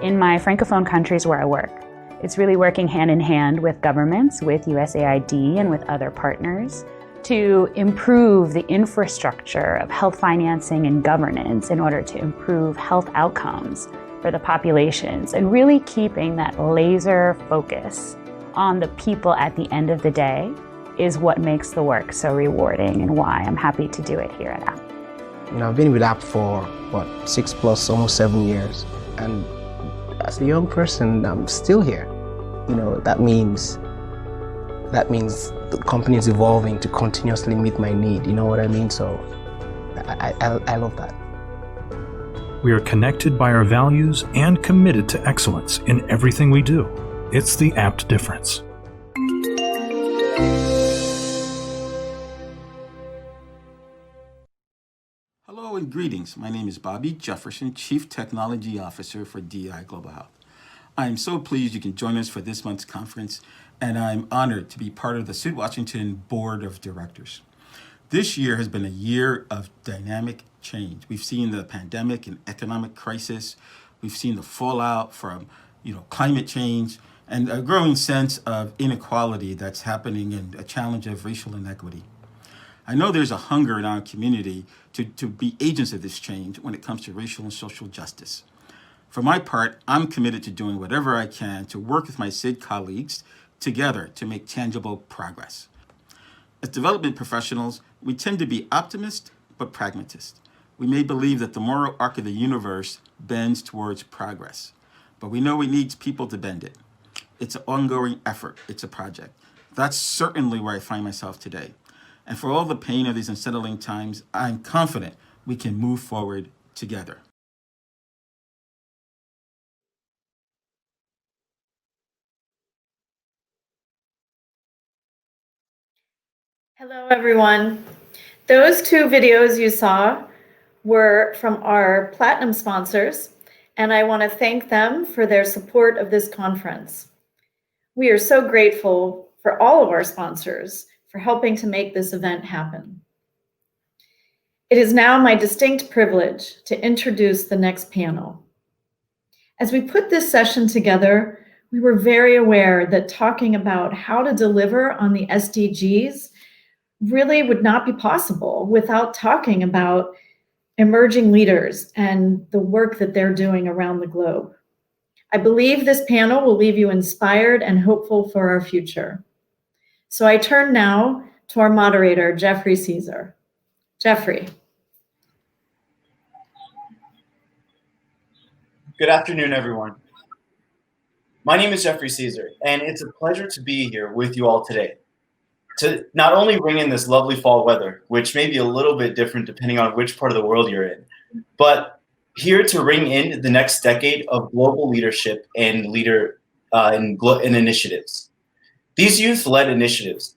in my Francophone countries where I work. It's really working hand in hand with governments, with USAID and with other partners to improve the infrastructure of health financing and governance in order to improve health outcomes for the populations, and really keeping that laser focus on the people at the end of the day is what makes the work so rewarding and why I'm happy to do it here at App. I've been with App for, 6+, almost 7 years. And as a young person, I'm still here. That means the company is evolving to continuously meet my need. You know what I mean? So I love that. We are connected by our values and committed to excellence in everything we do. It's the apt difference. Hello and greetings. My name is Bobby Jefferson, Chief Technology Officer for DI Global Health. I am so pleased you can join us for this month's conference, and I'm honored to be part of the SID Washington Board of Directors. This year has been a year of dynamic change. We've seen the pandemic and economic crisis. We've seen the fallout from climate change and a growing sense of inequality that's happening and a challenge of racial inequity. I know there's a hunger in our community to be agents of this change when it comes to racial and social justice. For my part, I'm committed to doing whatever I can to work with my SID colleagues together to make tangible progress. As development professionals, we tend to be optimists but pragmatists. We may believe that the moral arc of the universe bends towards progress, but we know it needs people to bend it. It's an ongoing effort. It's a project. That's certainly where I find myself today. And for all the pain of these unsettling times, I'm confident we can move forward together. Hello, everyone. Those two videos you saw were from our Platinum sponsors, and I want to thank them for their support of this conference. We are so grateful for all of our sponsors for helping to make this event happen. It is now my distinct privilege to introduce the next panel. As we put this session together, we were very aware that talking about how to deliver on the SDGs really would not be possible without talking about emerging leaders and the work that they're doing around the globe. I believe this panel will leave you inspired and hopeful for our future. So I turn now to our moderator, Jeffery Caesar. Jeffery. Good afternoon, everyone. My name is Jeffery Caesar, and it's a pleasure to be here with you all today to not only bring in this lovely fall weather, which may be a little bit different depending on which part of the world you're in, but here to ring in the next decade of global leadership and initiatives. These youth-led initiatives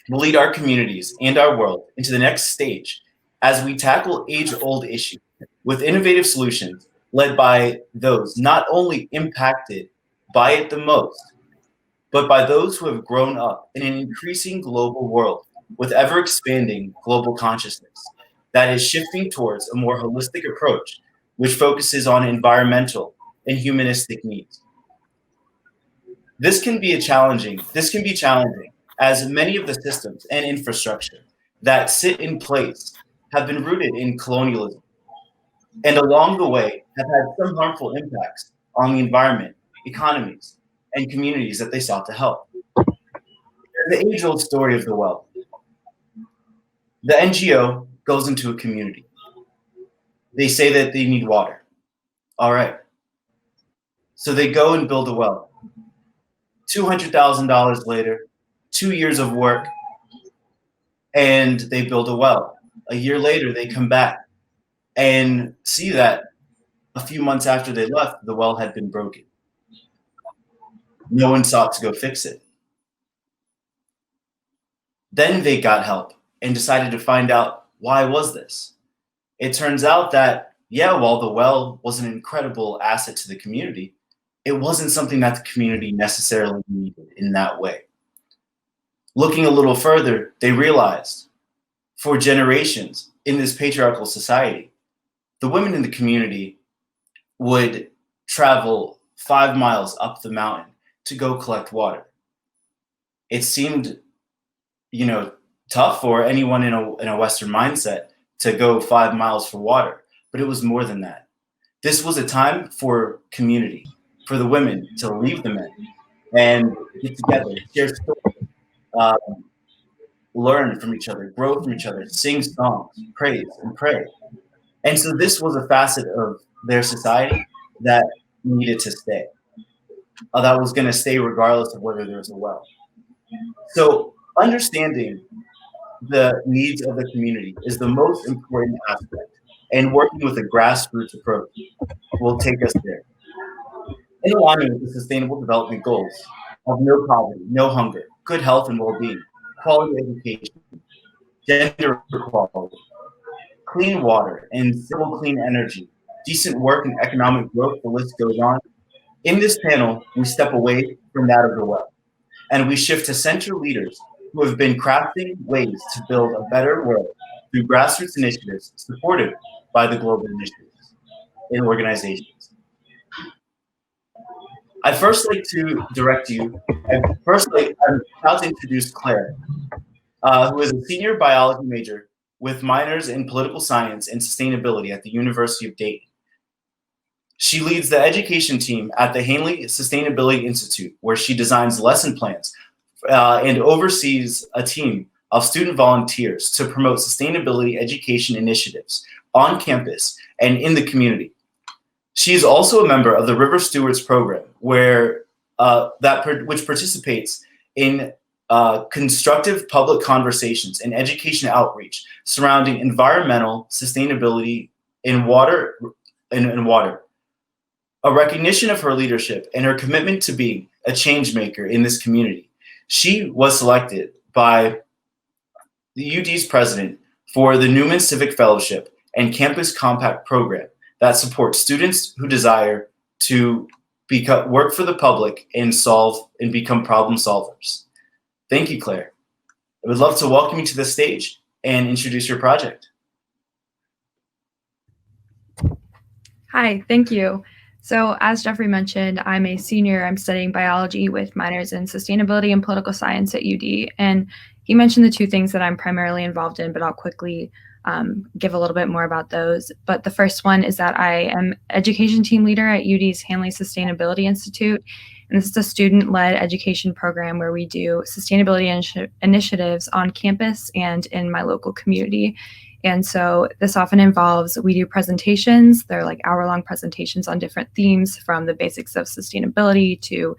will lead our communities and our world into the next stage as we tackle age-old issues with innovative solutions led by those not only impacted by it the most, but by those who have grown up in an increasing global world with ever-expanding global consciousness that is shifting towards a more holistic approach, which focuses on environmental and humanistic needs. This can be challenging as many of the systems and infrastructure that sit in place have been rooted in colonialism, and along the way have had some harmful impacts on the environment, economies, and communities that they sought to help. The age-old story of the well. The NGO goes into a community. They say that they need water. All right. So they go and build a well. $200,000 later, 2 years of work, and they build a well. A year later, they come back and see that a few months after they left, the well had been broken. No one sought to go fix it. Then they got help and decided to find out, why was this? It turns out that, while the well was an incredible asset to the community, it wasn't something that the community necessarily needed in that way. Looking a little further, they realized for generations in this patriarchal society, the women in the community would travel 5 miles up the mountain to go collect water. It seemed, tough for anyone in a Western mindset to go 5 miles for water, but it was more than that. This was a time for community, for the women to leave the men and get together, share stories, learn from each other, grow from each other, sing songs, praise and pray. And so this was a facet of their society that needed to stay, that was going to stay regardless of whether there was a well. So understanding the needs of the community is the most important aspect, and working with a grassroots approach will take us there. In alignment with the Sustainable Development Goals of no poverty, no hunger, good health and well-being, quality education, gender equality, clean water and civil clean energy, decent work and economic growth, the list goes on. In this panel, we step away from that of the well, and we shift to center leaders who have been crafting ways to build a better world through grassroots initiatives supported by the global initiatives in organizations. I'd first like to direct you, I'm proud to introduce Claire, who is a senior biology major with minors in political science and sustainability at the University of Dayton. She leads the education team at the Hanley Sustainability Institute, where she designs lesson plans and oversees a team of student volunteers to promote sustainability education initiatives on campus and in the community. She is also a member of the River Stewards program, which participates in constructive public conversations and education outreach surrounding environmental sustainability in water. A recognition of her leadership and her commitment to being a change maker in this community, she was selected by the UD's president for the Newman Civic Fellowship and Campus Compact program that supports students who desire to work for the public and become problem solvers. Thank you, Claire. I would love to welcome you to the stage and introduce your project. Hi, thank you. So as Jeffrey mentioned, I'm a senior. I'm studying biology with minors in sustainability and political science at UD. And he mentioned the two things that I'm primarily involved in, but I'll quickly give a little bit more about those. But the first one is that I am education team leader at UD's Hanley Sustainability Institute. And this is a student-led education program where we do sustainability initiatives on campus and in my local community. And so this often involves, we do presentations. They're like hour-long presentations on different themes, from the basics of sustainability to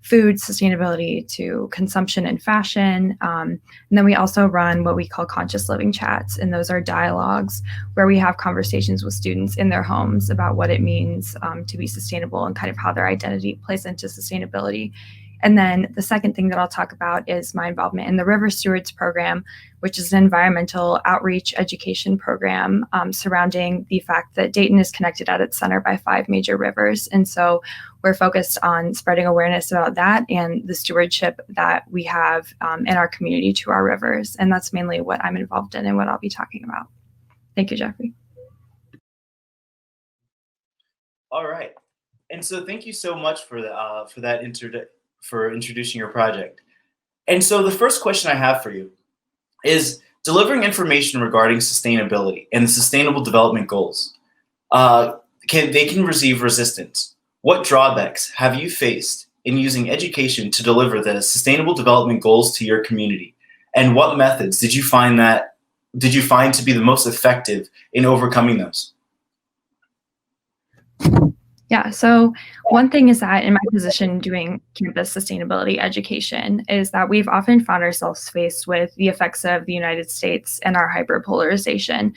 food sustainability to consumption and fashion. And then we also run what we call conscious living chats. And those are dialogues where we have conversations with students in their homes about what it means to be sustainable and kind of how their identity plays into sustainability. And then the second thing that I'll talk about is my involvement in the River Stewards program, which is an environmental outreach education program surrounding the fact that Dayton is connected at its center by 5 major rivers. And so we're focused on spreading awareness about that and the stewardship that we have in our community to our rivers. And that's mainly what I'm involved in and what I'll be talking about. Thank you, Jeffrey. All right. And so thank you so much for introducing your project. And so the first question I have for you is, delivering information regarding sustainability and the Sustainable Development Goals can receive resistance. What drawbacks have you faced in using education to deliver the Sustainable Development Goals to your community? And what methods did you find to be the most effective in overcoming those? Yeah, so one thing is that in my position doing campus sustainability education is that we've often found ourselves faced with the effects of the United States and our hyperpolarization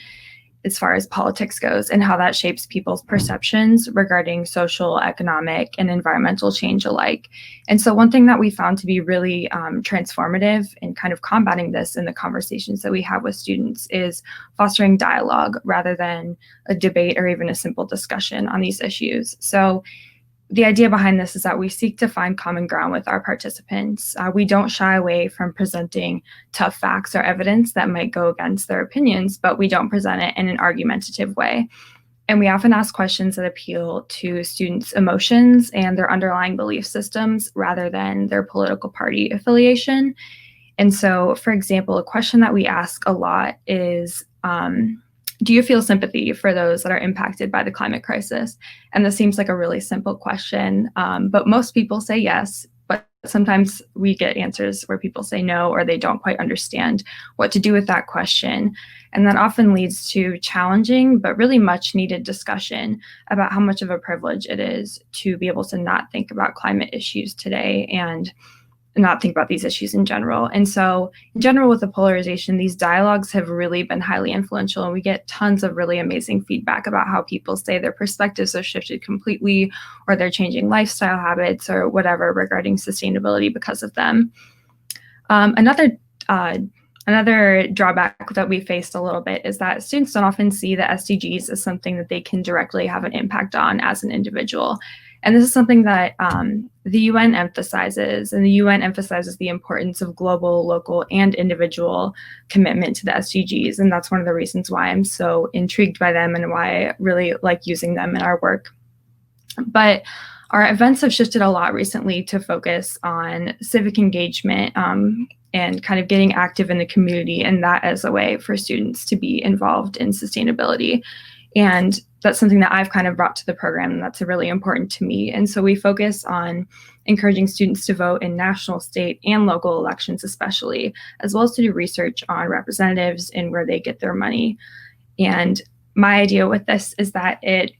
as far as politics goes, and how that shapes people's perceptions regarding social, economic, and environmental change alike. And so one thing that we found to be really transformative in kind of combating this in the conversations that we have with students is fostering dialogue rather than a debate or even a simple discussion on these issues. So the idea behind this is that we seek to find common ground with our participants. We don't shy away from presenting tough facts or evidence that might go against their opinions, but we don't present it in an argumentative way. And we often ask questions that appeal to students' emotions and their underlying belief systems rather than their political party affiliation. And so, for example, a question that we ask a lot is, do you feel sympathy for those that are impacted by the climate crisis? And this seems like a really simple question, but most people say yes. But sometimes we get answers where people say no, or they don't quite understand what to do with that question. And that often leads to challenging, but really much needed discussion about how much of a privilege it is to be able to not think about climate issues today and not think about these issues in general. And so in general, with the polarization, these dialogues have really been highly influential, and we get tons of really amazing feedback about how people say their perspectives are shifted completely, or they're changing lifestyle habits or whatever regarding sustainability because of them. Another drawback that we faced a little bit is that students don't often see the SDGs as something that they can directly have an impact on as an individual. And this is something that the UN emphasizes, and the UN emphasizes the importance of global, local, and individual commitment to the SDGs. And that's one of the reasons why I'm so intrigued by them and why I really like using them in our work. But our events have shifted a lot recently to focus on civic engagement and kind of getting active in the community, and that as a way for students to be involved in sustainability. And that's something that I've kind of brought to the program, and that's really important to me. And so we focus on encouraging students to vote in national, state, and local elections especially, as well as to do research on representatives and where they get their money. And my idea with this is that it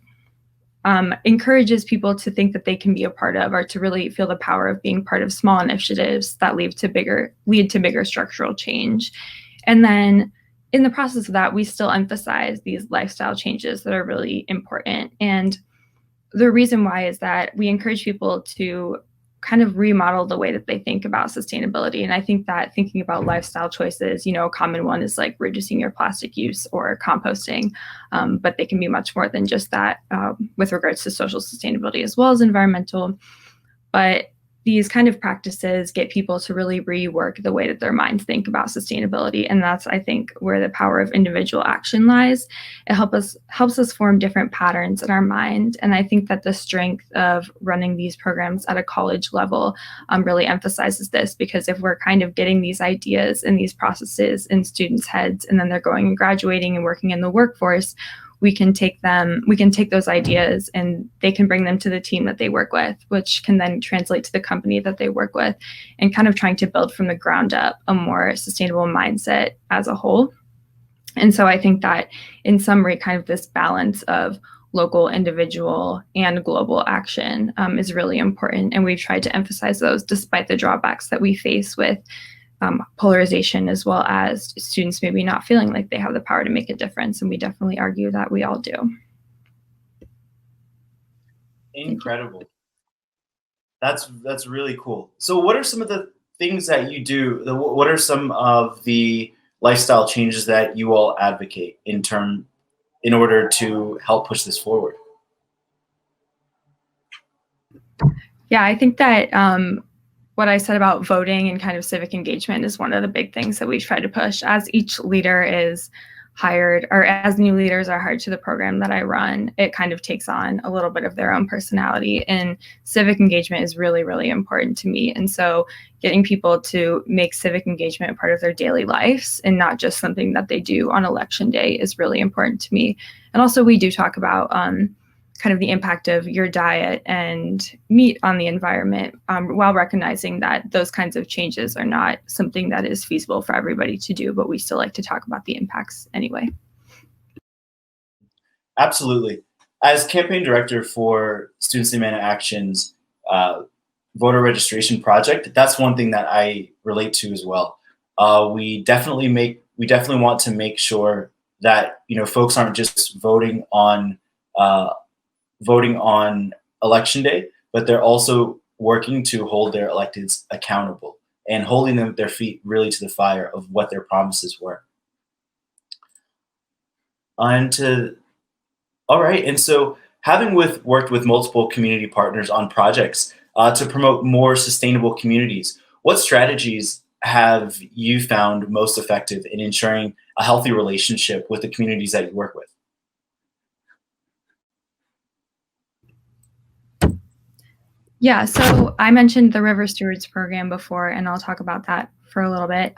encourages people to think that they can be a part of, or to really feel the power of being part of small initiatives that lead to bigger structural change. And then in the process of that, we still emphasize these lifestyle changes that are really important. And the reason why is that we encourage people to kind of remodel the way that they think about sustainability. And I think that thinking about lifestyle choices, a common one is like reducing your plastic use or composting, but they can be much more than just that with regards to social sustainability as well as environmental. But these kind of practices get people to really rework the way that their minds think about sustainability. And that's, I think, where the power of individual action lies. It helps us form different patterns in our mind. And I think that the strength of running these programs at a college level really emphasizes this, because if we're kind of getting these ideas and these processes in students' heads, and then they're going and graduating and working in the workforce, we can take those ideas and they can bring them to the team that they work with, which can then translate to the company that they work with, and kind of trying to build from the ground up a more sustainable mindset as a whole. And so I think that in summary, kind of this balance of local, individual, and global action is really important. And we've tried to emphasize those despite the drawbacks that we face with polarization, as well as students maybe not feeling like they have the power to make a difference. And we definitely argue that we all do. Incredible. That's really cool. So what are some of the things that you do? What are some of the lifestyle changes that you all advocate in order to help push this forward? Yeah, I think that what I said about voting and kind of civic engagement is one of the big things that we try to push. As each leader is hired, or as new leaders are hired to the program that I run, it kind of takes on a little bit of their own personality. And civic engagement is really, really important to me. And so getting people to make civic engagement a part of their daily lives and not just something that they do on election day is really important to me. And also we do talk about kind of the impact of your diet and meat on the environment, while recognizing that those kinds of changes are not something that is feasible for everybody to do, but we still like to talk about the impacts anyway. Absolutely. As campaign director for Students in Humana Action's voter registration project, that's one thing that I relate to as well. We definitely want to make sure that folks aren't just voting on election day, but they're also working to hold their electeds accountable and holding them their feet really to the fire of what their promises were. All right, and so having worked with multiple community partners on projects to promote more sustainable communities, what strategies have you found most effective in ensuring a healthy relationship with the communities that you work with? Yeah, so I mentioned the River Stewards program before, and I'll talk about that for a little bit.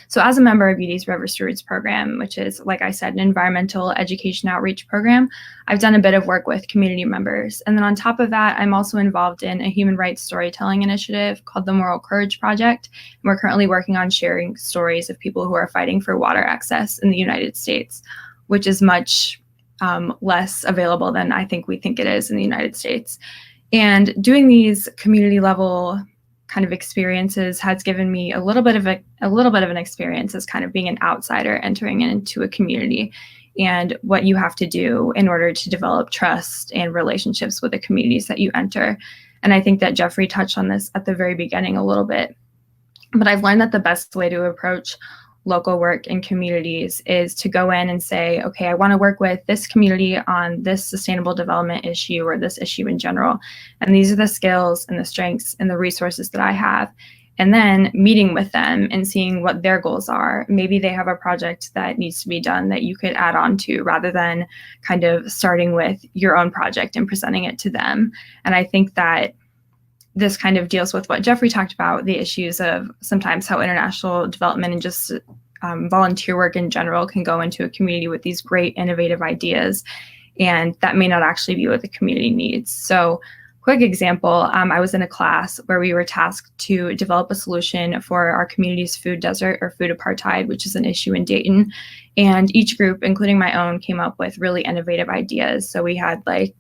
So as a member of UD's River Stewards program, which is, like I said, an environmental education outreach program, I've done a bit of work with community members. And then on top of that, I'm also involved in a human rights storytelling initiative called the Moral Courage Project. And we're currently working on sharing stories of people who are fighting for water access in the United States, which is much less available than I think we think it is in the United States. And doing these community level kind of experiences has given me a little bit of an experience as kind of being an outsider entering into a community and what you have to do in order to develop trust and relationships with the communities that you enter. And I think that Jeffrey touched on this at the very beginning a little bit, but I've learned that the best way to approach local work in communities is to go in and say, okay, I want to work with this community on this sustainable development issue or this issue in general. And these are the skills and the strengths and the resources that I have. And then meeting with them and seeing what their goals are. Maybe they have a project that needs to be done that you could add on to rather than kind of starting with your own project and presenting it to them. And I think that this kind of deals with what Jeffrey talked about, the issues of sometimes how international development and just volunteer work in general can go into a community with these great innovative ideas, and that may not actually be what the community needs. So quick example, I was in a class where we were tasked to develop a solution for our community's food desert or food apartheid, which is an issue in Dayton. And each group, including my own, came up with really innovative ideas. So we had like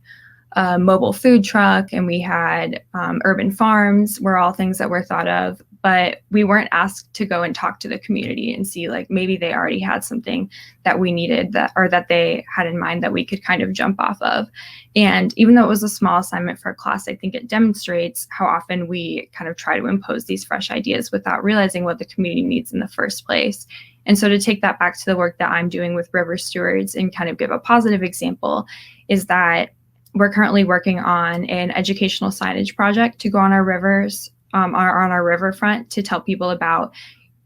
a mobile food truck and we had urban farms were all things that were thought of, but we weren't asked to go and talk to the community and see like maybe they already had something that we needed that or that they had in mind that we could kind of jump off of. And even though it was a small assignment for a class, I think it demonstrates how often we kind of try to impose these fresh ideas without realizing what the community needs in the first place. And so to take that back to the work that I'm doing with River Stewards and kind of give a positive example is that we're currently working on an educational signage project to go on our rivers, on our riverfront to tell people about,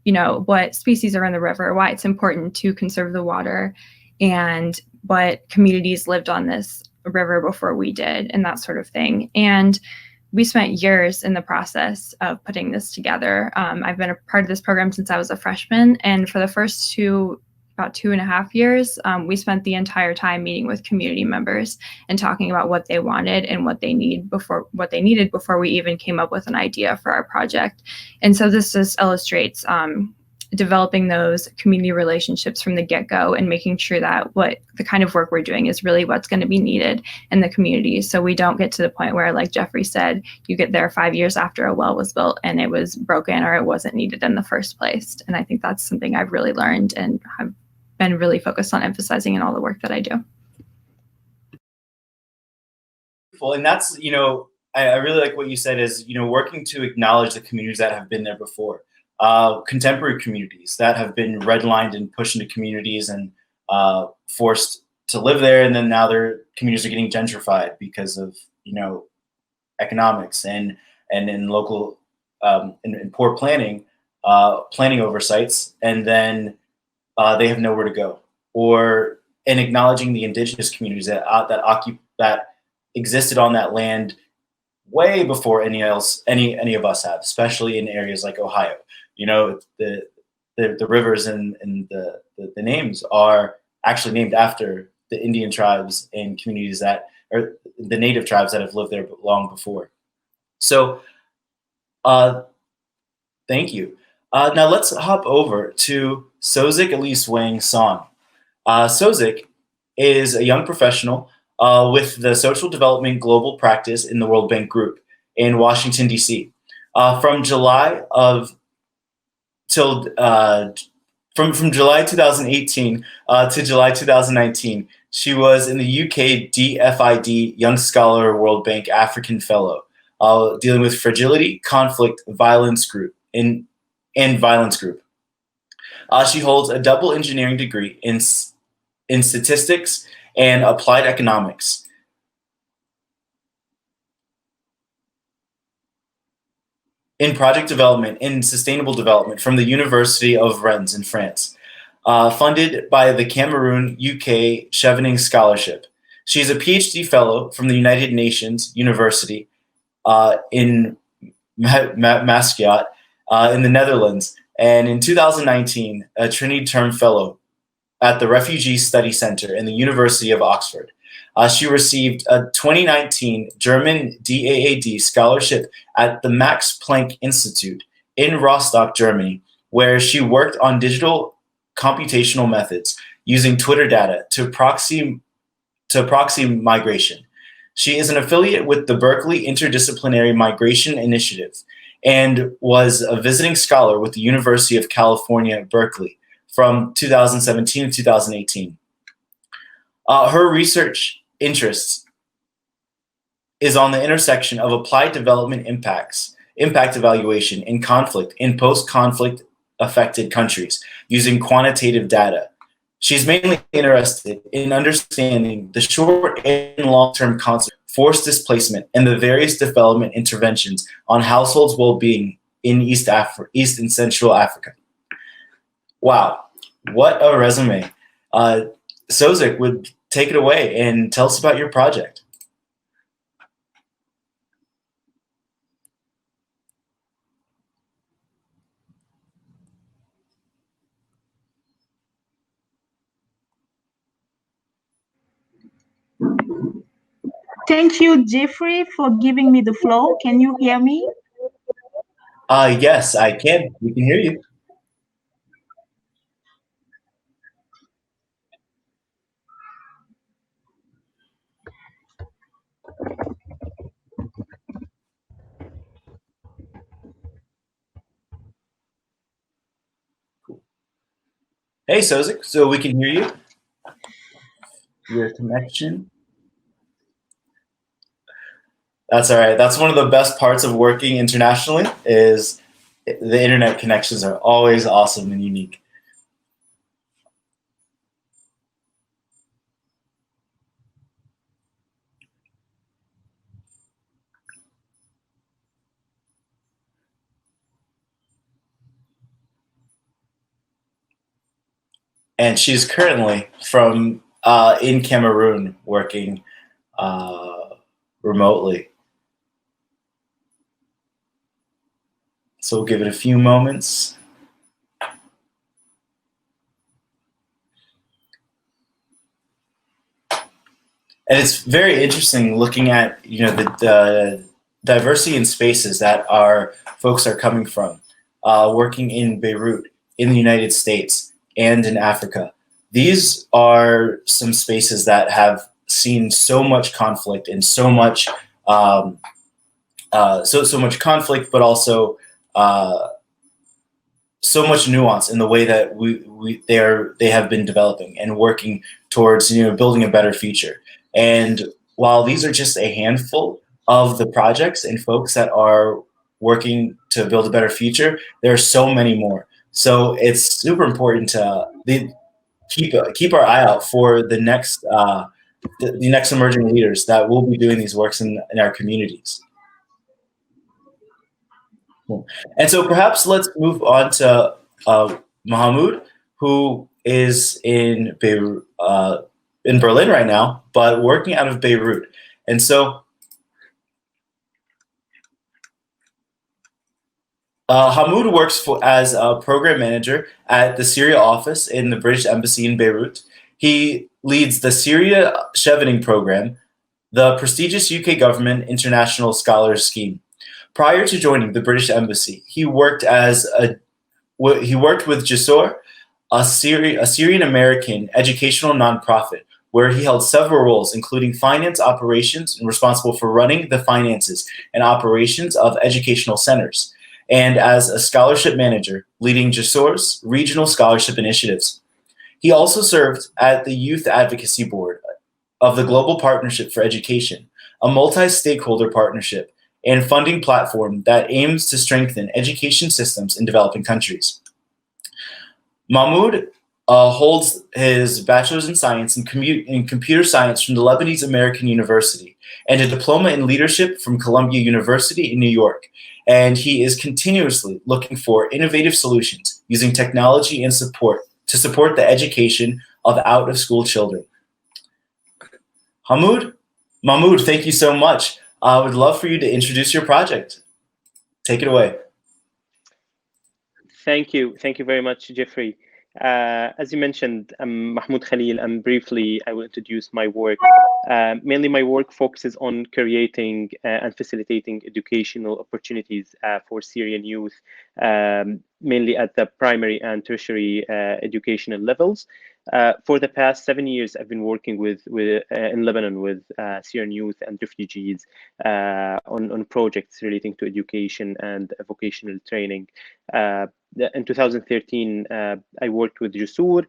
you know, what species are in the river, why it's important to conserve the water, and what communities lived on this river before we did, and that sort of thing. And we spent years in the process of putting this together. I've been a part of this program since I was a freshman, and for the first about 2.5 years, we spent the entire time meeting with community members and talking about what they wanted and what they needed before we even came up with an idea for our project. And so this just illustrates developing those community relationships from the get-go and making sure that what the kind of work we're doing is really what's going to be needed in the community. So we don't get to the point where, like Jeffrey said, you get there 5 years after a well was built and it was broken or it wasn't needed in the first place. And I think that's something I've really learned and have been really focused on emphasizing in all the work that I do. And that's, you know, I really like what you said is, you know, working to acknowledge the communities that have been there before, contemporary communities that have been redlined and pushed into communities and forced to live there. And then now their communities are getting gentrified because of, you know, economics and in local and poor planning oversights. And then they have nowhere to go, or in acknowledging the indigenous communities that existed on that land way before any of us have, especially in areas like Ohio. You know, the rivers and the names are actually named after the Indian tribes and communities that are the native tribes that have lived there long before. So, thank you. Now let's hop over to Sozic, Elise, Wang, Song. Sozic is a young professional with the Social Development Global Practice in the World Bank Group in Washington, D.C. From July 2018 to July 2019, she was in the UK DFID Young Scholar World Bank African Fellow, dealing with fragility, conflict, violence group, and violence group. She holds a double engineering degree in statistics and applied economics. In project development and sustainable development from the University of Rennes in France, funded by the Cameroon UK Chevening Scholarship. She is a PhD fellow from the United Nations University in Maastricht in the Netherlands, and in 2019, a Trinity Term Fellow at the Refugee Study Center in the University of Oxford. She received a 2019 German DAAD scholarship at the Max Planck Institute in Rostock, Germany, where she worked on digital computational methods using Twitter data to proxy migration. She is an affiliate with the Berkeley Interdisciplinary Migration Initiative and was a visiting scholar with the University of California, Berkeley from 2017 to 2018. Her research interests is on the intersection of applied development impact evaluation in conflict in post-conflict affected countries using quantitative data. She's mainly interested in understanding the short and long-term consequences of forced displacement and the various development interventions on households' well-being in East and Central Africa. Wow, what a resume. Sozic would take it away and tell us about your project. Thank you, Jeffrey, for giving me the floor. Can you hear me? Yes, I can. We can hear you. Cool. Hey, Sozic, so we can hear you. Your connection. That's all right. That's one of the best parts of working internationally is the internet connections are always awesome and unique. And she's currently from in Cameroon working remotely. So we'll give it a few moments. And it's very interesting looking at the diversity in spaces that our folks are coming from, working in Beirut, in the United States, and in Africa. These are some spaces that have seen so much conflict and so much so much conflict, but also so much nuance in the way that they have been developing and working towards building a better future. And while these are just a handful of the projects and folks that are working to build a better future, there are so many more. So it's super important to keep our eye out for the next the next emerging leaders that will be doing these works in our communities. Cool. And so perhaps let's move on to Mahmoud, who is in Beirut, in Berlin right now, but working out of Beirut. And so Mahmoud works as a program manager at the Syria office in the British Embassy in Beirut. He leads the Syria Chevening program, the prestigious UK government international scholars scheme. Prior to joining the British Embassy, he worked with Jefferson, a Syrian American educational nonprofit, where he held several roles, including finance operations and responsible for running the finances and operations of educational centers, and as a scholarship manager, leading Jefferson's regional scholarship initiatives. He also served at the Youth Advocacy Board of the Global Partnership for Education, a multi-stakeholder partnership and funding platform that aims to strengthen education systems in developing countries. Mahmoud holds his bachelor's in science and in computer science from the Lebanese American University and a diploma in leadership from Columbia University in New York. And he is continuously looking for innovative solutions using technology and support to support the education of out-of-school children. Mahmoud, thank you so much. I would love for you to introduce your project. Take it away. Thank you very much, Jeffrey. As you mentioned, I'm Mahmoud Khalil, and briefly I will introduce my work. Mainly my work focuses on creating and facilitating educational opportunities for Syrian youth, mainly at the primary and tertiary educational levels. For the past 7 years, I've been working in Lebanon with Syrian youth and refugees on projects relating to education and vocational training. In 2013, I worked with Jusur.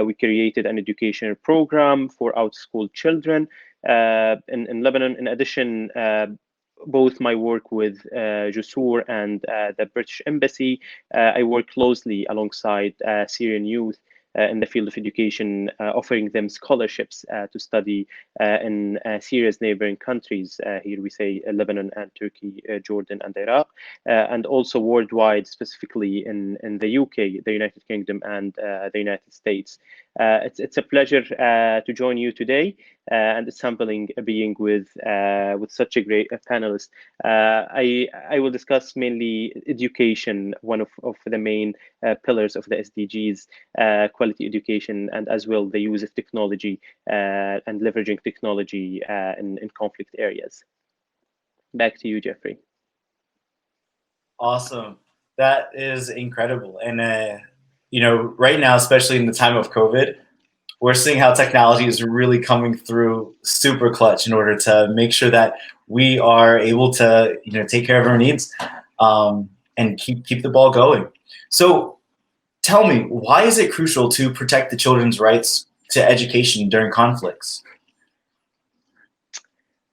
We created an educational program for out-of-school children in Lebanon. In addition, both my work with Jusur and the British Embassy, I work closely alongside Syrian youth in the field of education, offering them scholarships to study in Syria's neighboring countries. Here we say Lebanon and Turkey, Jordan and Iraq, and also worldwide, specifically in the UK, the United Kingdom, and the United States. It's a pleasure to join you today, and it's humbling being with such a great panelist. I will discuss mainly education, one of the main pillars of the SDGs, quality education, and as well the use of technology and leveraging technology in conflict areas. Back to you, Jeffrey. Awesome. That is incredible. And, you know, right now, especially in the time of COVID, we're seeing how technology is really coming through super clutch in order to make sure that we are able to, you know, take care of our needs and keep the ball going. So tell me, why is it crucial to protect the children's rights to education during conflicts?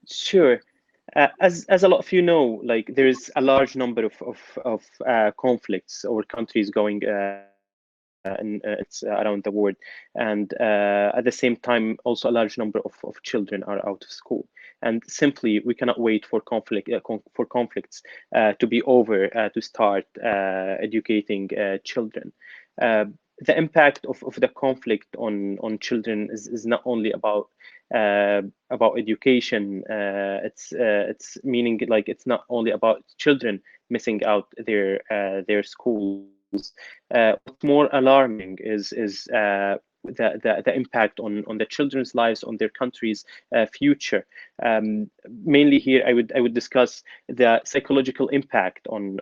Sure. As a lot of you know, like there's a large number of conflicts or countries going it's around the world, and at the same time also a large number of children are out of school, and simply we cannot wait for conflicts to be over to start educating children. The impact of the conflict on children is not only about education. It's meaning like it's not only about children missing out their schools. What's more alarming is the impact on the children's lives, on their country's future. Mainly here, I would discuss the psychological impact on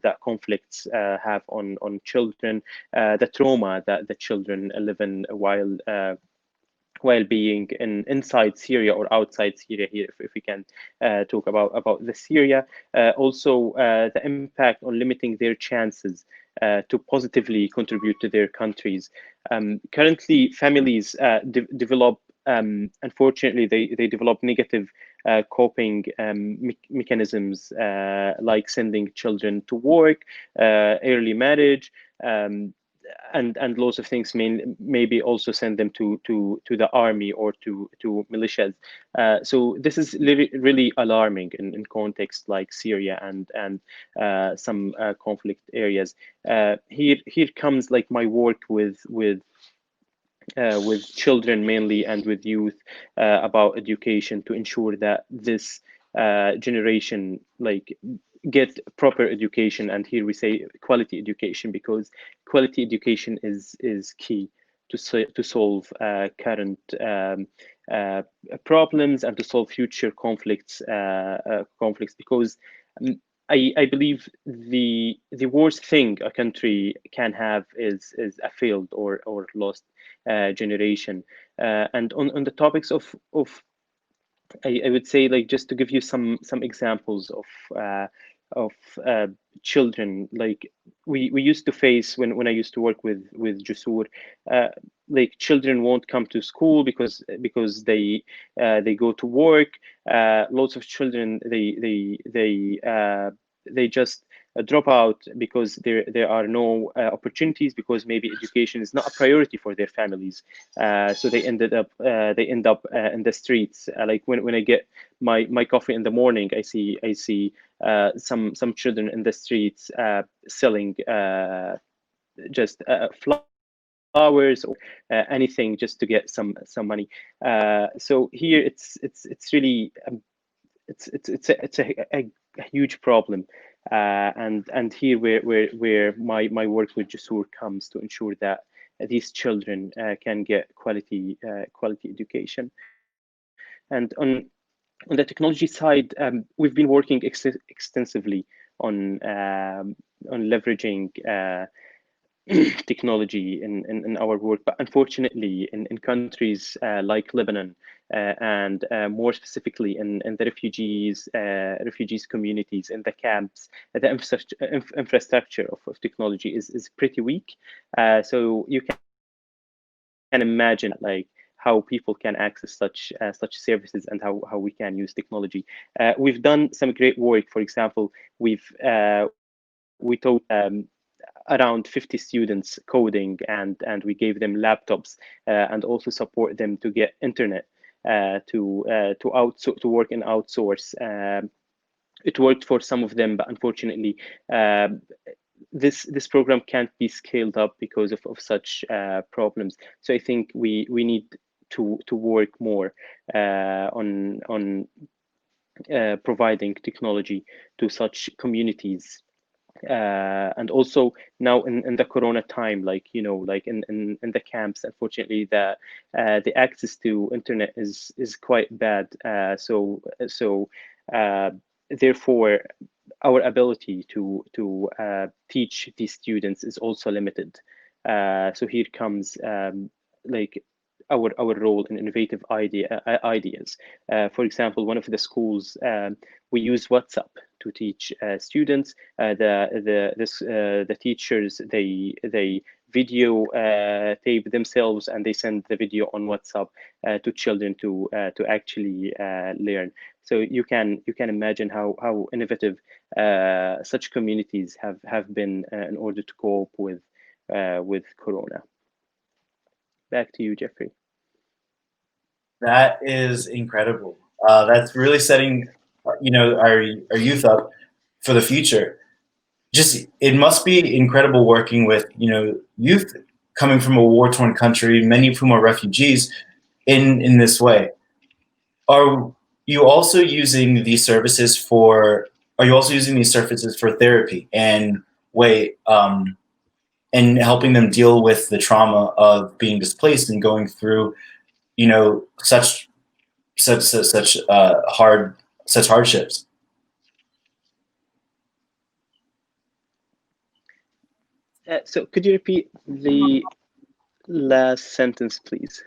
that conflicts have on children, the trauma that the children live in while being inside Syria or outside Syria. Here, if we can talk about the Syria, also the impact on limiting their chances to positively contribute to their countries. Currently, families develop, unfortunately, they develop negative coping mechanisms like sending children to work, early marriage, and lots of things, maybe also send them to the army or to militias. So this is really alarming in context like Syria and some conflict areas. Here comes like my work with children mainly and with youth about education to ensure that this generation like get proper education, and here we say quality education, because quality education is key to solve current problems and to solve future conflicts. Because I believe the worst thing a country can have is a failed or lost generation. And on the topics of I would say, like, just to give you some examples of children, like we used to face when I used to work with Jusur, like children won't come to school because they go to work. Lots of children they just drop out because there are no opportunities, because maybe education is not a priority for their families. So they end up in the streets. Like when I get my coffee in the morning, I see some children in the streets selling just flowers or anything just to get some money. So here it's really a huge problem, and here where my work with Jasur comes to ensure that these children can get quality education. And on the technology side, we've been working extensively on leveraging technology in our work, but unfortunately in countries like Lebanon and more specifically in the refugees communities in the camps, the infrastructure of technology is pretty weak. So you can imagine like how people can access such services and how we can use technology. We've done some great work. For example, we taught around 50 students coding, and we gave them laptops and also support them to get internet to work and outsource. It worked for some of them, but unfortunately, this program can't be scaled up because of such problems. So I think we need to work more on providing technology to such communities. And also now in the Corona time, like like in the camps, unfortunately, the access to internet is quite bad. So therefore, our ability to teach these students is also limited. So here comes like our role in innovative ideas. For example, one of the schools, we use WhatsApp to teach students. The teachers, they video tape themselves and they send the video on WhatsApp to children to actually learn. So you can imagine how innovative such communities have been in order to cope with Corona. Back to you, Jeffrey. That is incredible. That's really setting, our youth up for the future. Just, it must be incredible working with, youth coming from a war-torn country, many of whom are refugees, in this way. Are you also using these services for therapy and and helping them deal with the trauma of being displaced and going through, such hardships? So could you repeat the last sentence, please?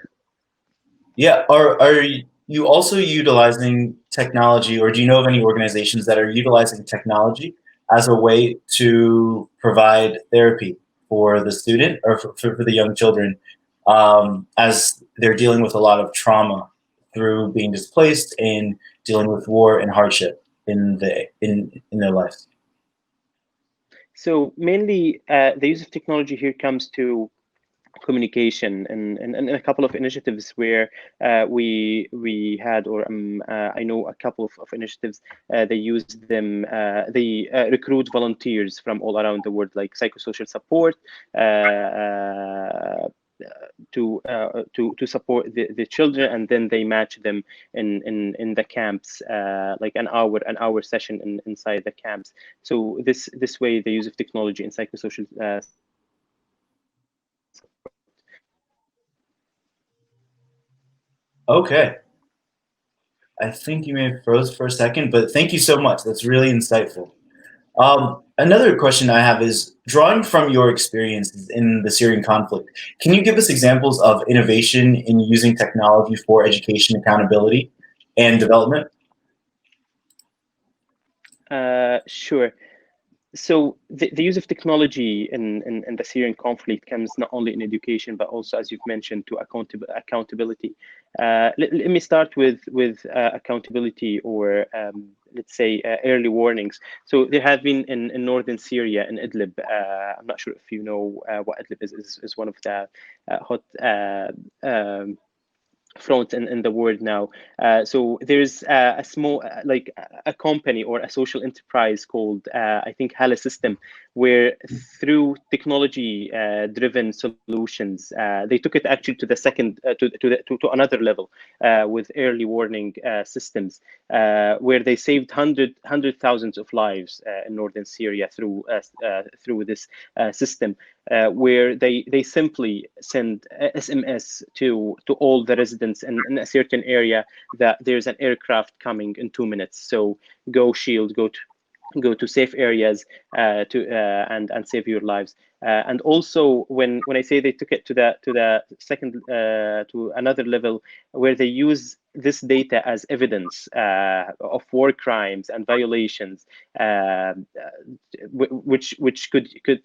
Yeah, are you also utilizing technology, or do you know of any organizations that are utilizing technology as a way to provide therapy for the student or for the young children as they're dealing with a lot of trauma through being displaced and dealing with war and hardship in their lives? So mainly the use of technology here comes to communication and a couple of initiatives where we had, or I know a couple of initiatives. They use them. They recruit volunteers from all around the world, like psychosocial support, to support the children, and then they match them in the camps, like an hour session inside the camps. So this way, the use of technology in psychosocial Okay. I think you may have froze for a second, but thank you so much. That's really insightful. Another question I have is, drawing from your experiences in the Syrian conflict, can you give us examples of innovation in using technology for education accountability and development? Sure. So the use of technology in the Syrian conflict comes not only in education, but also, as you've mentioned, to accountability. Let me start with accountability, or let's say early warnings. So there have been in northern Syria, in Idlib. I'm not sure if you know what Idlib is one of the hot front in the world now. So there's a small, like a company or a social enterprise called, I think, Hanley System, where through technology-driven solutions, they took it actually to the second, to another level with early warning systems, where they saved hundred thousands of lives in northern Syria through this system. Where they simply send SMS to all the residents in a certain area that there's an aircraft coming in 2 minutes. So go shield, go to safe areas and save your lives. And also, when I say they took it to the second to another level, where they use this data as evidence of war crimes and violations, which could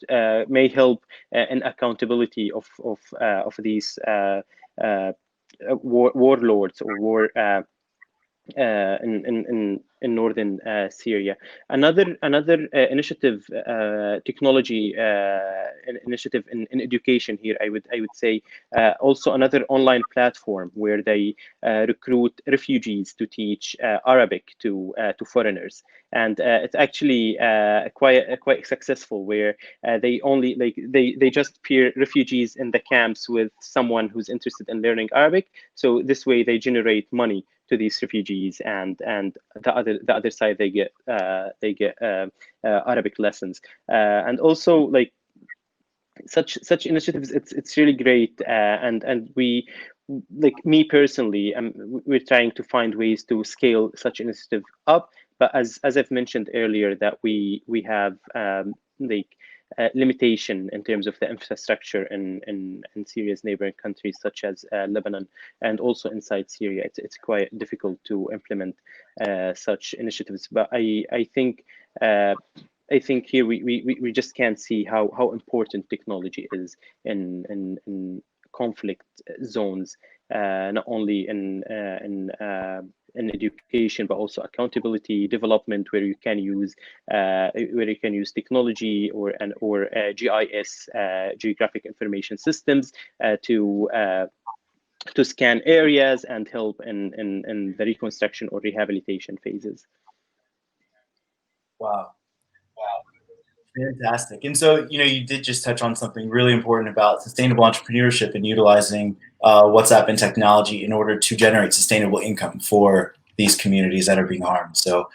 may help in accountability of these warlords or war in northern Syria. Another initiative, technology initiative in education here, I would say, also another online platform where they recruit refugees to teach Arabic to foreigners, and it's actually quite successful, where they just pair refugees in the camps with someone who's interested in learning Arabic. So this way they generate money to these refugees, and the other side they get Arabic lessons, and also like such initiatives. It's really great, and we, like me personally, we're trying to find ways to scale such initiative up. But as I've mentioned earlier, that we have limitation in terms of the infrastructure in Syria's neighboring countries, such as Lebanon, and also inside Syria. It's quite difficult to implement such initiatives. But I think here we just can't see how important technology is in conflict zones, not only in education, but also accountability, development, where you can use technology or GIS, geographic information systems, to scan areas and help in the reconstruction or rehabilitation phases. Wow. Fantastic. And so, you did just touch on something really important about sustainable entrepreneurship and utilizing WhatsApp and technology in order to generate sustainable income for these communities that are being harmed. So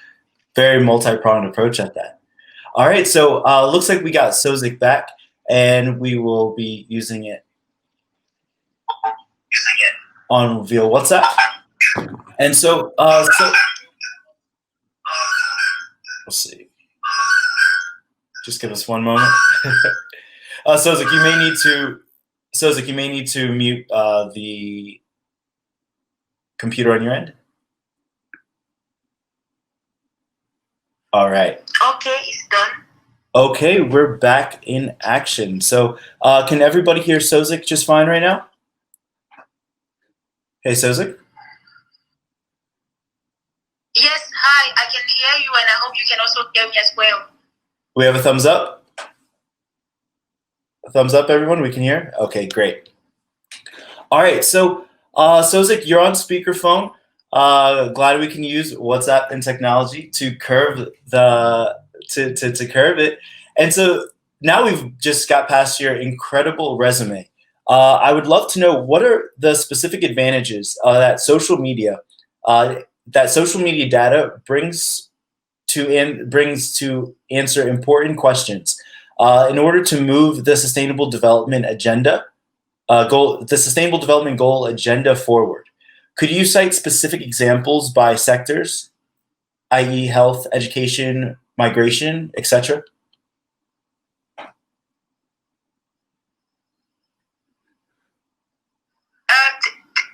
very multi-pronged approach at that. All right. So looks like we got Sozic back, and we will be using it on via WhatsApp. And so we'll see. Just give us one moment. Sozic, you may need to mute the computer on your end. All right. Okay, it's done. Okay, we're back in action. So can everybody hear Sozic just fine right now? Hey, Sozic? Yes, hi, I can hear you, and I hope you can also hear me as well. We have a thumbs up? A thumbs up, everyone? We can hear? Okay, great. All right, so Sozic, you're on speakerphone. Glad we can use WhatsApp and technology to curve to curve it. And so now we've just got past your incredible resume. I would love to know, what are the specific advantages that social media data brings to answer important questions in order to move the sustainable development goal agenda forward. Could you cite specific examples by sectors, i.e. health, education, migration, etc.?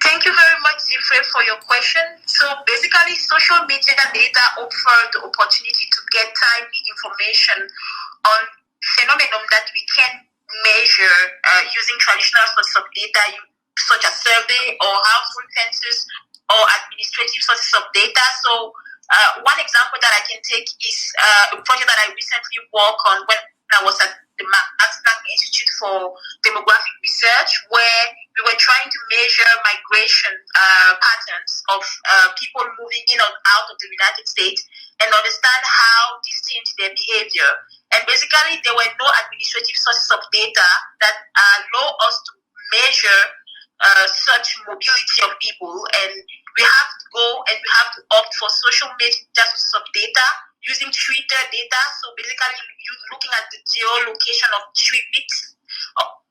Thank you very much, Jeffery, for your question. So basically, social media data offer the opportunity to get timely information on phenomenon that we can measure using traditional sources of data, such as survey or household census or administrative sources of data. So one example that I can take is a project that I recently worked on when I was at the Max Planck Institute for Demographic Research, where we were trying to measure migration patterns of people moving in and out of the United States and understand how this changed their behavior. And basically, there were no administrative sources of data that allow us to measure such mobility of people. And we have to go and we have to opt for social media sources of data using Twitter data. So basically, looking at the geolocation of tweets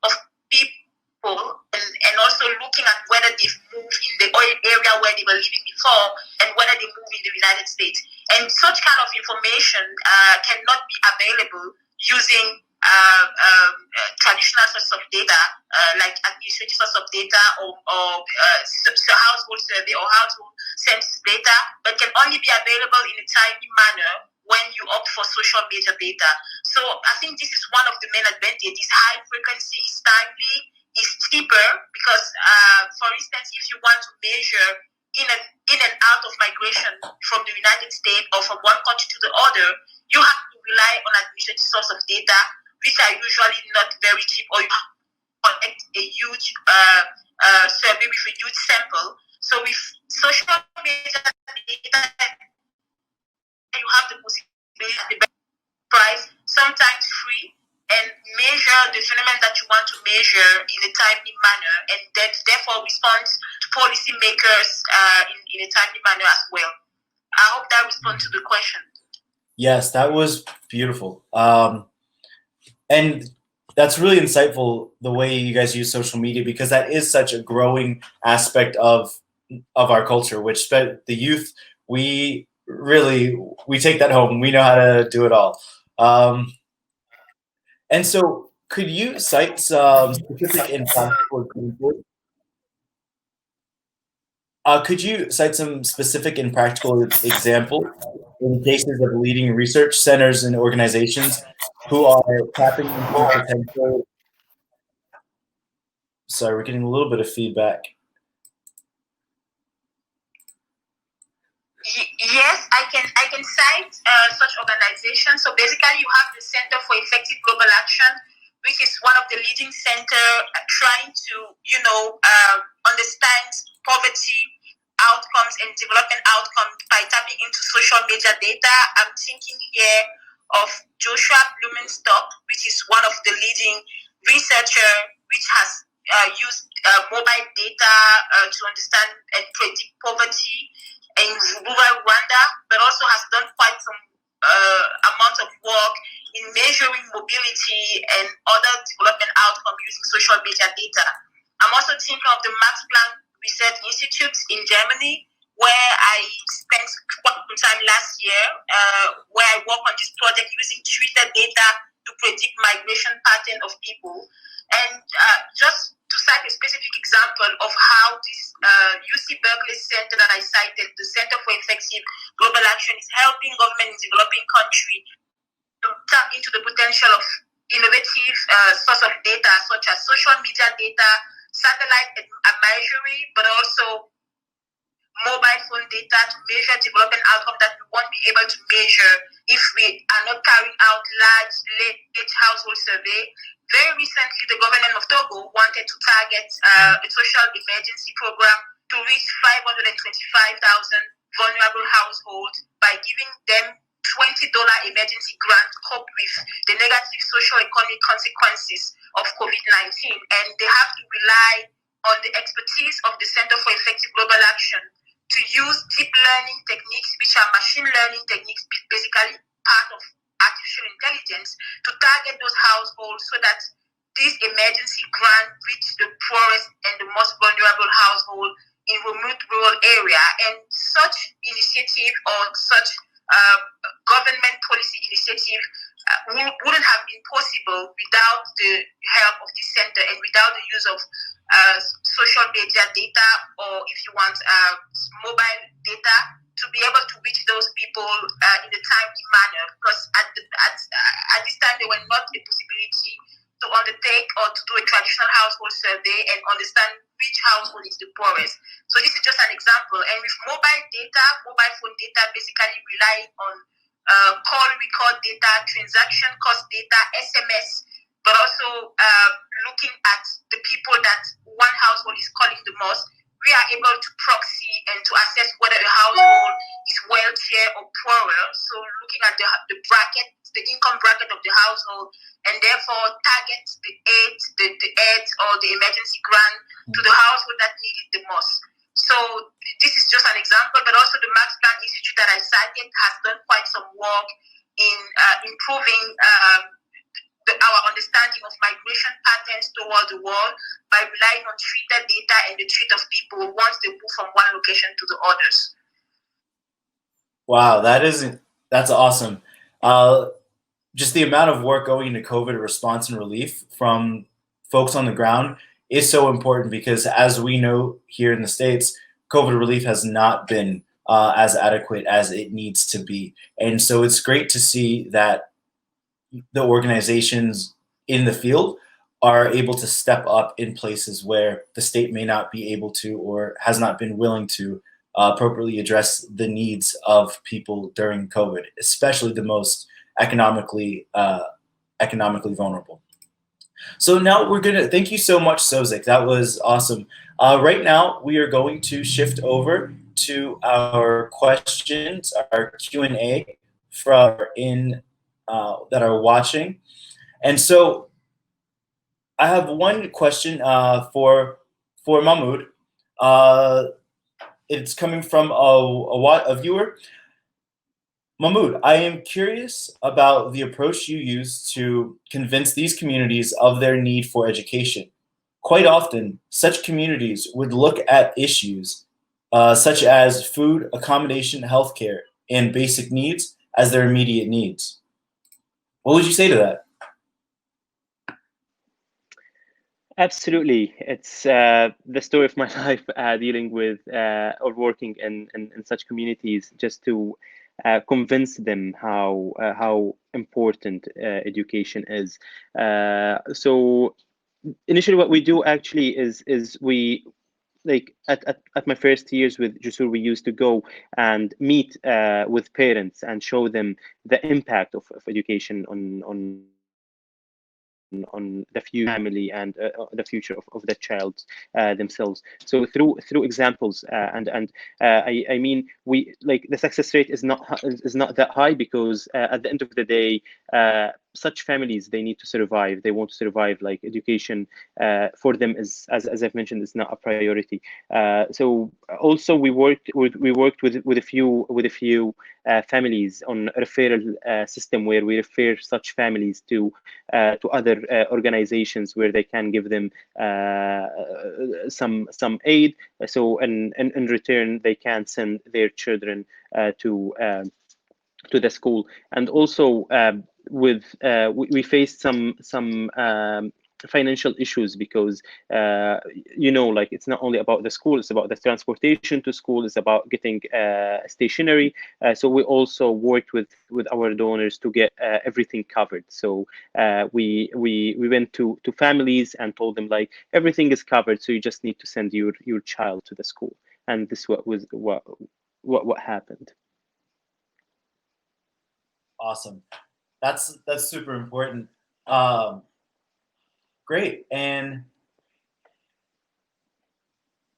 of people and also looking at whether they've moved in the area where they were living before and whether they moved in the United States. And such kind of information cannot be available using traditional sources of data, like administrative sources of data or household survey or household census data, but can only be available in a timely manner when you opt for social media data. So I think this is one of the main advantages. High frequency is timely, is cheaper, because for instance, if you want to measure in and out of migration from the United States or from one country to the other, you have to rely on administrative source of data, which are usually not very cheap, or you have to collect a huge survey with a huge sample. So with social media data, you have the possibility at the best price, sometimes free, and measure the phenomenon that you want to measure in a timely manner, and then therefore respond to policymakers in a timely manner as well. I hope that responds to the question. Yes, that was beautiful. And that's really insightful, the way you guys use social media, because that is such a growing aspect of our culture, which the youth, we take that home. We know how to do it all. And so could you cite some specific and practical examples? Could you cite some specific and practical examples in cases of leading research centers and organizations who are tapping into potential? Sorry, we're getting a little bit of feedback. Yes, I can cite such organizations. So basically, you have the Center for Effective Global Action, which is one of the leading center trying to, understand poverty outcomes and development outcomes by tapping into social media data. I'm thinking here of Joshua Blumenstock, which is one of the leading researchers, which has used mobile data to understand and predict poverty in rural Rwanda, but also has done quite some amount of work in measuring mobility and other development outcomes using social media data. I'm also thinking of the Max Planck Research Institute in Germany, where I spent quite some time last year, where I worked on this project using Twitter data to predict migration pattern of people. And just to cite a specific example of how this UC Berkeley Center that I cited, the Center for Effective Global Action, is helping government in developing countries to tap into the potential of innovative source of data, such as social media data, satellite imagery, but also mobile phone data to measure development outcomes that we won't be able to measure if we are not carrying out large late household survey. Very recently, the government of Togo wanted to target a social emergency program to reach 525,000 vulnerable households by giving them $20 emergency grant to cope with the negative socio-economic consequences of COVID-19. And they have to rely on the expertise of the Center for Effective Global Action to use deep learning techniques, which are machine learning techniques, basically part of artificial intelligence, to target those households so that this emergency grant reach the poorest and the most vulnerable household in remote rural area. And such initiative or such government policy initiative wouldn't have been possible without the help of this center and without the use of social media data, or if you want mobile data, to be able to reach those people in a timely manner, because at this time there were not a possibility to undertake or to do a traditional household survey and understand which household is the poorest. So this is just an example. And with mobile data, mobile phone data basically rely on call record data, transaction cost data, SMS but also looking at the people that one household is calling the most. We are able to proxy and to assess whether a household is wealthier or poorer. So looking at the bracket, the income bracket of the household, and therefore target the aid or the emergency grant to the household that need it the most. So this is just an example, but also the Max Planck Institute that I cited has done quite some work in improving our understanding of migration patterns toward the world by relying on treated data and the treat of people once they move from one location to the others. Wow, that's awesome. Just the amount of work going into COVID response and relief from folks on the ground is so important, because as we know here in the States, COVID relief has not been as adequate as it needs to be. And so it's great to see that the organizations in the field are able to step up in places where the state may not be able to or has not been willing to appropriately address the needs of people during COVID, especially the most economically vulnerable. So now we're gonna, thank you so much, Sozic. That was awesome. Right now we are going to shift over to our questions, our Q&A from that are watching. And so I have one question for Mahmoud. It's coming from a viewer. Mahmoud, I am curious about the approach you use to convince these communities of their need for education. Quite often, such communities would look at issues such as food, accommodation, healthcare, and basic needs as their immediate needs. What would you say to that? Absolutely. It's the story of my life dealing with or working in such communities, just to convince them how important education is. So initially what we do actually is we, like at my first years with Jusur, we used to go and meet with parents and show them the impact of education on the future family and the future of the child themselves. So through examples I mean, we, like, the success rate is not that high, because at the end of the day, such families, they need to survive. They want to survive. Like, education for them is, as I've mentioned, is not a priority. So also we worked with a few families on a referral system, where we refer such families to other organizations where they can give them some aid. So in return, they can send their children to the school. And also we faced some financial issues, because like, it's not only about the school, it's about the transportation to school, it's about getting stationery. So we also worked with our donors to get everything covered. So we went to families and told them, like, everything is covered, so you just need to send your child to the school. And this was what happened. Awesome. That's super important. Great. And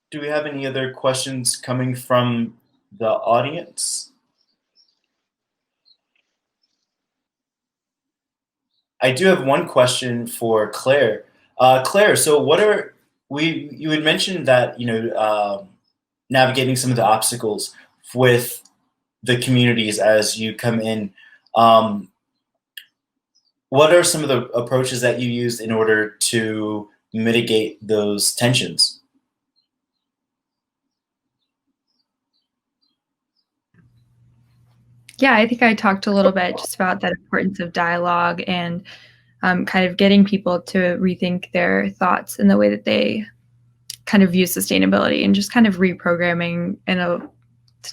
do we have any other questions coming from the audience? I do have one question for Claire. Claire, so you had mentioned that, navigating some of the obstacles with the communities as you come in. What are some of the approaches that you used in order to mitigate those tensions? Yeah, I think I talked a little bit just about that importance of dialogue and kind of getting people to rethink their thoughts in the way that they kind of view sustainability, and just kind of reprogramming, to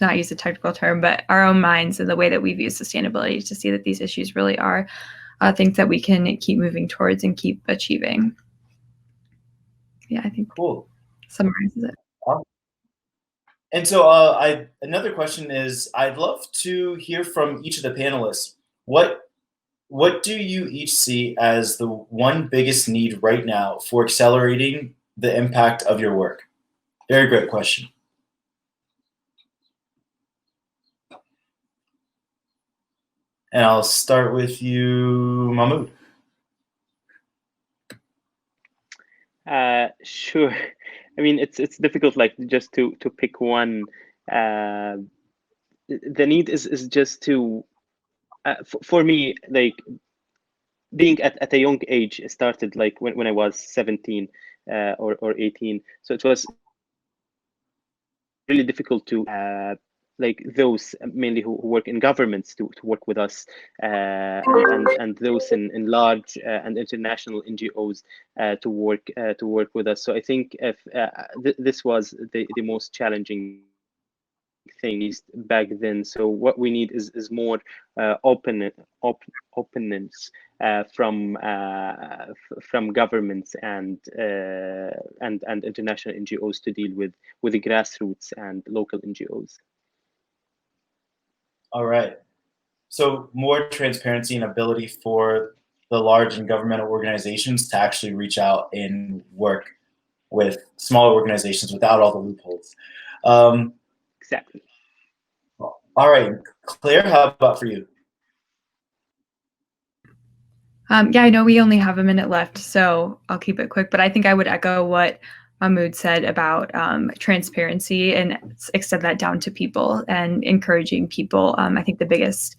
not use a technical term, but our own minds and the way that we view sustainability, to see that these issues really are things that we can keep moving towards and keep achieving. Yeah, I think cool summarizes it. And so another question is, I'd love to hear from each of the panelists what what do you each see as the one biggest need right now for accelerating the impact of your work? Very great question. And I'll start with you, Mahmoud. Sure. I mean, it's difficult, like, just to pick one. The need is just to, for me, like, being at a young age, it started like when I was 17 or 18. So it was really difficult to like those mainly who work in governments to work with us, and those in large and international NGOs to work with us. So I think if this was the most challenging thing back then. So what we need is more openness from governments and international NGOs to deal with the grassroots and local NGOs. All right. So more transparency and ability for the large and governmental organizations to actually reach out and work with smaller organizations without all the loopholes. Exactly. All right, Claire, how about for you? Yeah, I know we only have a minute left, so I'll keep it quick, but I think I would echo what Mahmoud said about transparency and extend that down to people and encouraging people. I think the biggest,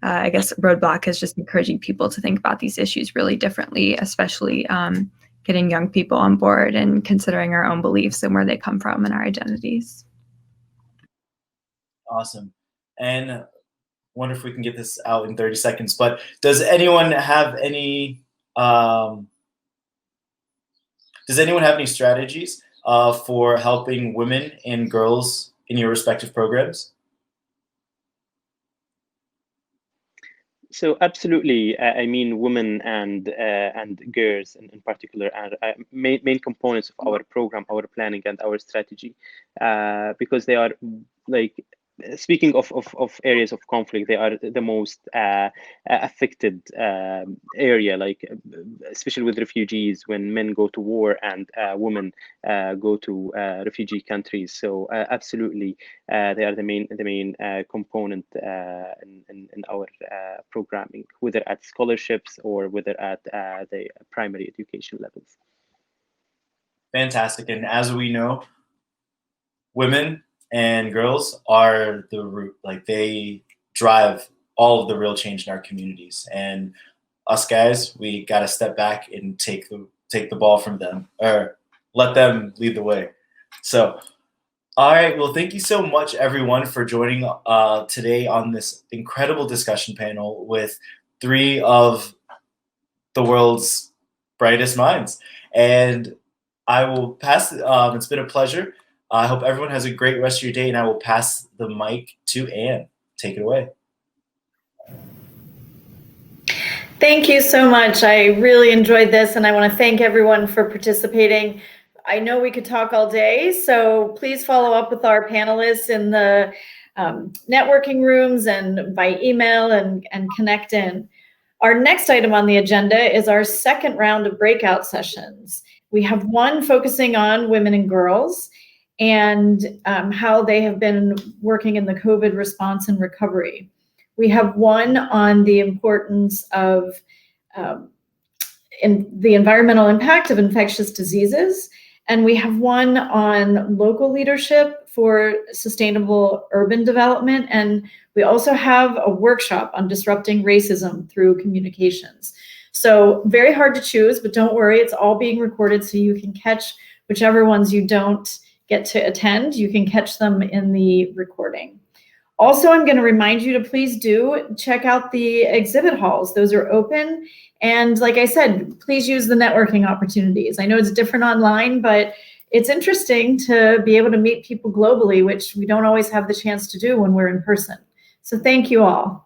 I guess, roadblock is just encouraging people to think about these issues really differently, especially getting young people on board and considering our own beliefs and where they come from and our identities. Awesome. And wonder if we can get this out in 30 seconds, but does anyone have any strategies for helping women and girls in your respective programs? So absolutely, I mean, women and girls in particular are main components of our program, our planning, and our strategy, because they are, like, speaking of areas of conflict, they are the most affected area, like especially with refugees, when men go to war and women go to refugee countries. So absolutely, they are the main component in our programming, whether at scholarships or whether at the primary education levels. Fantastic. And as we know, women and girls are the root, like they drive all of the real change in our communities. And us guys, we got to step back and take the ball from them, or let them lead the way. So, all right. Well, thank you so much, everyone, for joining today on this incredible discussion panel with 3 of the world's brightest minds. And I will pass. It's been a pleasure. I hope everyone has a great rest of your day, and I will pass the mic to Anne. Take it away. Thank you so much. I really enjoyed this, and I want to thank everyone for participating. I know we could talk all day, so please follow up with our panelists in the networking rooms and by email and connect in. Our next item on the agenda is our second round of breakout sessions. We have one focusing on women and girls, and how they have been working in the COVID response and recovery. We have one on the importance of in the environmental impact of infectious diseases, and we have one on local leadership for sustainable urban development, and we also have a workshop on disrupting racism through communications. So very hard to choose, but don't worry, it's all being recorded so you can catch whichever ones you don't get to attend, you can catch them in the recording. Also, I'm going to remind you to please do check out the exhibit halls. Those are open. And like I said, please use the networking opportunities. I know it's different online, but it's interesting to be able to meet people globally, which we don't always have the chance to do when we're in person. So thank you all.